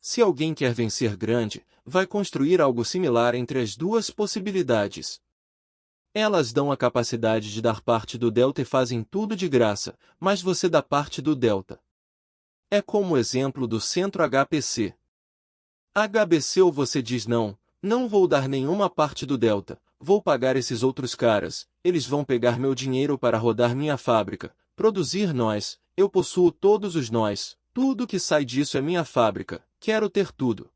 Se alguém quer vencer grande, vai construir algo similar entre as duas possibilidades. Elas dão a capacidade de dar parte do delta e fazem tudo de graça, mas você dá parte do delta. É como o exemplo do centro HPC. HBC ou você diz não, não vou dar nenhuma parte do delta, vou pagar esses outros caras, eles vão pegar meu dinheiro para rodar minha fábrica, produzir nós, eu possuo todos os nós, tudo que sai disso é minha fábrica, quero ter tudo.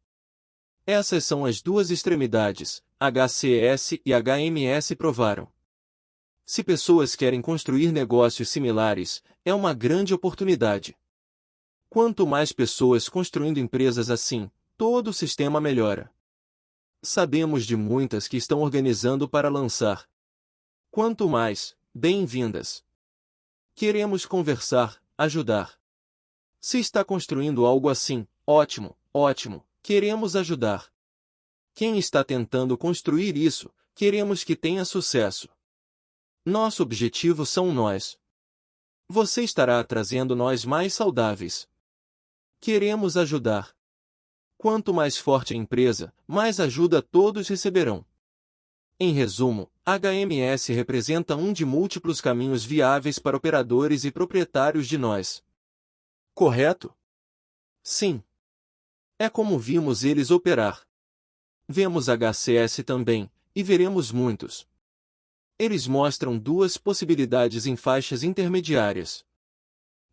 Essas são as duas extremidades, HCS e HMS provaram. Se pessoas querem construir negócios similares, é uma grande oportunidade. Quanto mais pessoas construindo empresas assim, todo o sistema melhora. Sabemos de muitas que estão organizando para lançar. Quanto mais, bem-vindas. Queremos conversar, ajudar. Se está construindo algo assim, ótimo, ótimo, queremos ajudar. Quem está tentando construir isso, queremos que tenha sucesso. Nosso objetivo são nós. Você estará trazendo nós mais saudáveis. Queremos ajudar. Quanto mais forte a empresa, mais ajuda todos receberão. Em resumo, HMS representa um de múltiplos caminhos viáveis para operadores e proprietários de nós. Correto? Sim. É como vimos eles operar. Vemos HCS também, e veremos muitos. Eles mostram duas possibilidades em faixas intermediárias.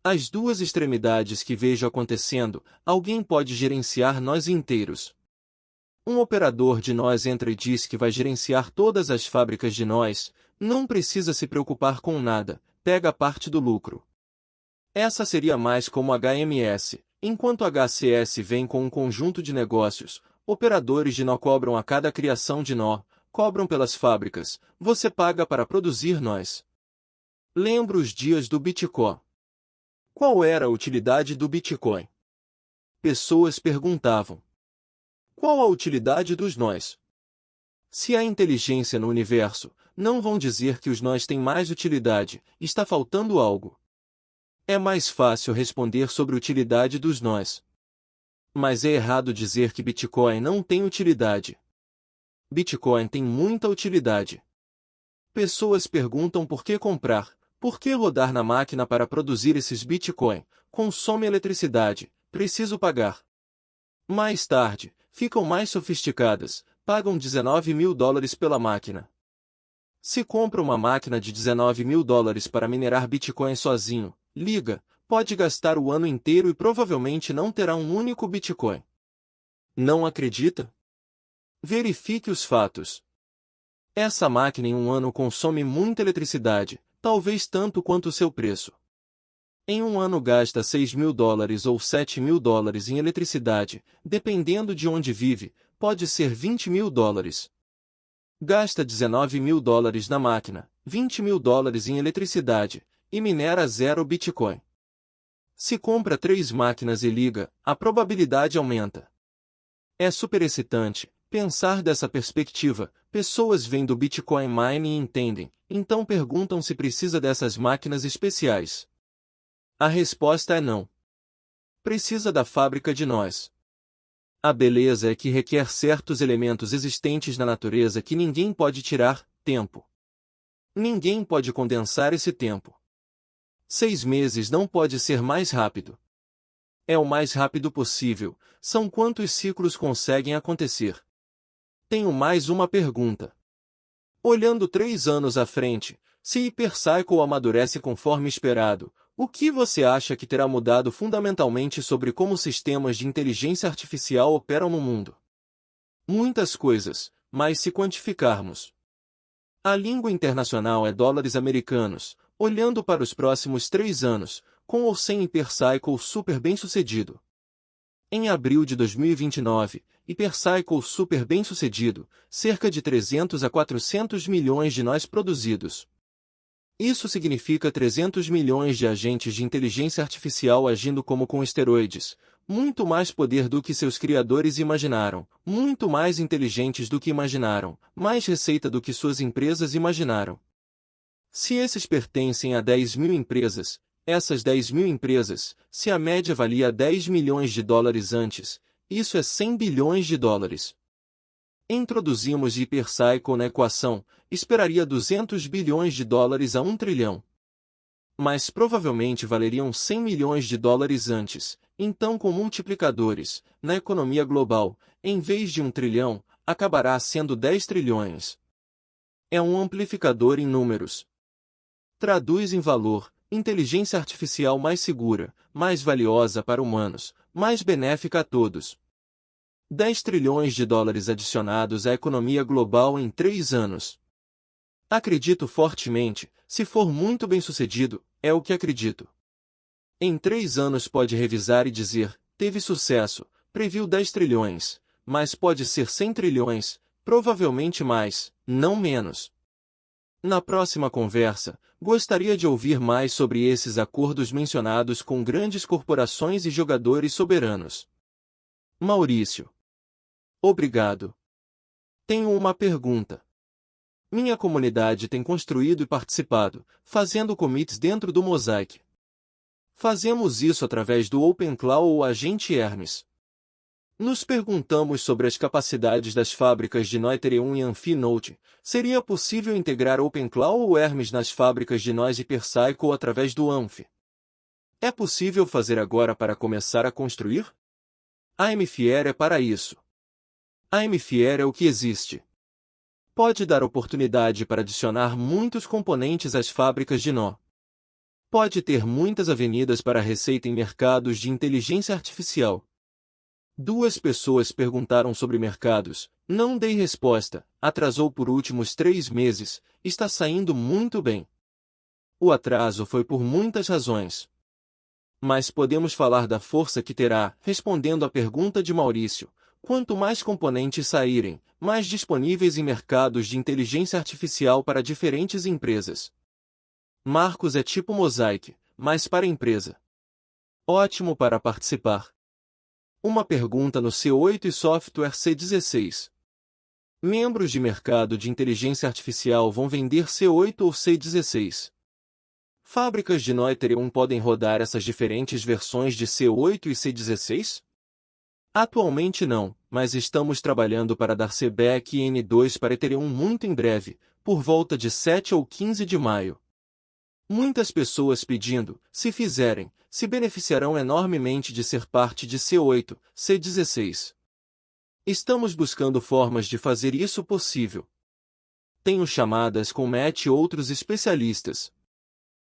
As duas extremidades que vejo acontecendo, alguém pode gerenciar nós inteiros. Um operador de nós entra e diz que vai gerenciar todas as fábricas de nós, não precisa se preocupar com nada, pega parte do lucro. Essa seria mais como HMS, enquanto HCS vem com um conjunto de negócios, operadores de nó cobram a cada criação de nó, cobram pelas fábricas, você paga para produzir nós. Lembro os dias do Bitcoin. Qual era a utilidade do Bitcoin? Pessoas perguntavam. Qual a utilidade dos nós? Se há inteligência no universo, não vão dizer que os nós têm mais utilidade, está faltando algo. É mais fácil responder sobre a utilidade dos nós. Mas é errado dizer que Bitcoin não tem utilidade. Bitcoin tem muita utilidade. Pessoas perguntam por que comprar. Por que rodar na máquina para produzir esses Bitcoin? Consome eletricidade, preciso pagar. Mais tarde, ficam mais sofisticadas, pagam $19.000 pela máquina. Se compra uma máquina de $19.000 para minerar Bitcoin sozinho, liga, pode gastar o ano inteiro e provavelmente não terá um único Bitcoin. Não acredita? Verifique os fatos. Essa máquina em um ano consome muita eletricidade, talvez tanto quanto o seu preço. Em um ano gasta $6.000 ou $7.000 em eletricidade, dependendo de onde vive, pode ser $20.000. Gasta $19.000 na máquina, $20.000 em eletricidade, e minera 0 Bitcoin. Se compra 3 máquinas e liga, a probabilidade aumenta. É super excitante pensar dessa perspectiva. Pessoas vêm do Bitcoin Mining e entendem, então perguntam se precisa dessas máquinas especiais. A resposta é não. Precisa da fábrica de nós. A beleza é que requer certos elementos existentes na natureza que ninguém pode tirar: tempo. Ninguém pode condensar esse tempo. 6 meses não pode ser mais rápido. É o mais rápido possível. São quantos ciclos conseguem acontecer? Tenho mais uma pergunta. Olhando 3 anos à frente, se Hypercycle amadurece conforme esperado, o que você acha que terá mudado fundamentalmente sobre como sistemas de inteligência artificial operam no mundo? Muitas coisas, mas se quantificarmos. A língua internacional é dólares americanos, olhando para os próximos 3 anos, com ou sem Hypercycle super bem-sucedido. Em abril de 2029, Hypercycle super bem-sucedido, cerca de 300 a 400 milhões de nós produzidos. Isso significa 300 milhões de agentes de inteligência artificial agindo como com esteroides, muito mais poder do que seus criadores imaginaram, muito mais inteligentes do que imaginaram, mais receita do que suas empresas imaginaram. Se esses pertencem a 10.000 empresas, essas 10.000 empresas, se a média valia 10 milhões de dólares antes, isso é 100 bilhões de dólares. Introduzimos Hypercycle na equação, esperaria 200 bilhões de dólares a 1 trilhão. Mas provavelmente valeriam 100 milhões de dólares antes, então com multiplicadores, na economia global, em vez de 1 trilhão, acabará sendo 10 trilhões. É um amplificador em números. Traduz em valor: inteligência artificial mais segura, mais valiosa para humanos, mais benéfica a todos. 10 trilhões de dólares adicionados à economia global em 3 anos. Acredito fortemente, se for muito bem-sucedido, é o que acredito. Em 3 anos pode revisar e dizer, teve sucesso, previu 10 trilhões, mas pode ser 100 trilhões, provavelmente mais, não menos. Na próxima conversa, gostaria de ouvir mais sobre esses acordos mencionados com grandes corporações e jogadores soberanos. Maurício. Obrigado. Tenho uma pergunta. Minha comunidade tem construído e participado, fazendo commits dentro do Mosaic. Fazemos isso através do OpenClaw ou agente Hermes. Nos perguntamos sobre as capacidades das fábricas de Nó Ethereum e Amphi-Note. Seria possível integrar OpenClaw ou Hermes nas fábricas de Nó Hypercycle através do Amphi? É possível fazer agora para começar a construir? A MFR é para isso. A MFR é o que existe. Pode dar oportunidade para adicionar muitos componentes às fábricas de nó. Pode ter muitas avenidas para receita em mercados de inteligência artificial. 2 pessoas perguntaram sobre mercados, não dei resposta, atrasou por últimos 3 meses, está saindo muito bem. O atraso foi por muitas razões. Mas podemos falar da força que terá, respondendo à pergunta de Maurício. Quanto mais componentes saírem, mais disponíveis em mercados de inteligência artificial para diferentes empresas. Marcos é tipo Mosaic, mas para empresa. Ótimo para participar. Uma pergunta no C8 e software C16. Membros de mercado de inteligência artificial vão vender C8 ou C16. Fábricas de Nó Ethereum podem rodar essas diferentes versões de C8 e C16? Atualmente não, mas estamos trabalhando para dar CBEC e N2 para Ethereum muito em breve, por volta de 7 ou 15 de maio. Muitas pessoas pedindo, se fizerem, se beneficiarão enormemente de ser parte de C8, C16. Estamos buscando formas de fazer isso possível. Tenho chamadas com Matt e outros especialistas.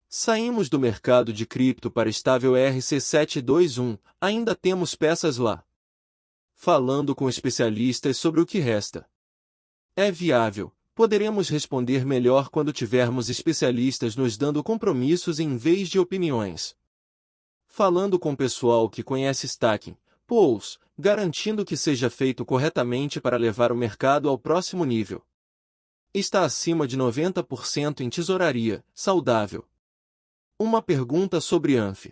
Saímos do mercado de cripto para estável RC721, ainda temos peças lá. Falando com especialistas sobre o que resta. É viável, poderemos responder melhor quando tivermos especialistas nos dando compromissos em vez de opiniões. Falando com pessoal que conhece stacking, pools, garantindo que seja feito corretamente para levar o mercado ao próximo nível. Está acima de 90% em tesouraria, saudável. Uma pergunta sobre Anf.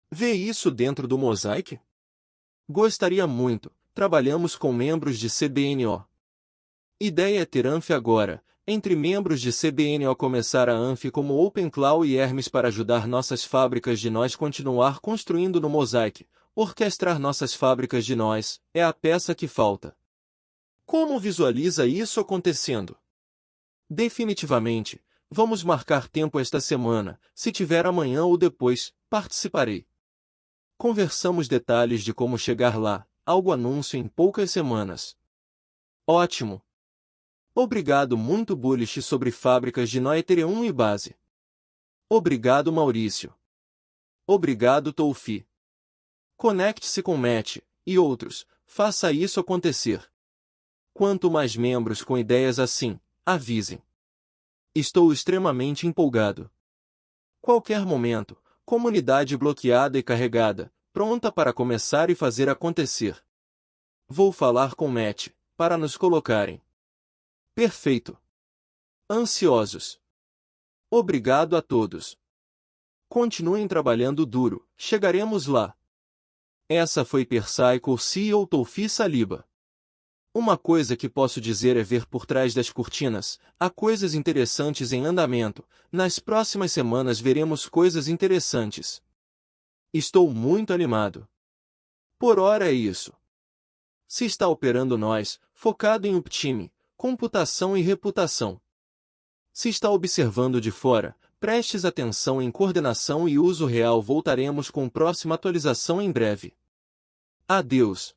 Vê isso dentro do Mosaic? Gostaria muito. Trabalhamos com membros de CBNO. Ideia é ter Anf agora, entre membros de CBNO começar a Anf como OpenClaw e Hermes para ajudar nossas fábricas de nós continuar construindo no Mosaic, orquestrar nossas fábricas de nós, é a peça que falta. Como visualiza isso acontecendo? Definitivamente, vamos marcar tempo esta semana, se tiver amanhã ou depois, participarei. Conversamos detalhes de como chegar lá, algo anúncio em poucas semanas. Ótimo! Obrigado muito bullish sobre fábricas de nó Ethereum e base. Obrigado Maurício. Obrigado Toufi. Conecte-se com Matt, e outros, faça isso acontecer. Quanto mais membros com ideias assim, avisem. Estou extremamente empolgado. Qualquer momento, comunidade bloqueada e carregada, pronta para começar e fazer acontecer. Vou falar com Matt, para nos colocarem. Perfeito. Ansiosos. Obrigado a todos. Continuem trabalhando duro, chegaremos lá. Essa foi Percycle CEO Toufi Saliba. Uma coisa que posso dizer é ver por trás das cortinas, há coisas interessantes em andamento, nas próximas semanas veremos coisas interessantes. Estou muito animado. Por hora é isso. Se está operando nós, focado em uptime, computação e reputação. Se está observando de fora, prestes atenção em coordenação e uso real. Voltaremos com próxima atualização em breve. Adeus.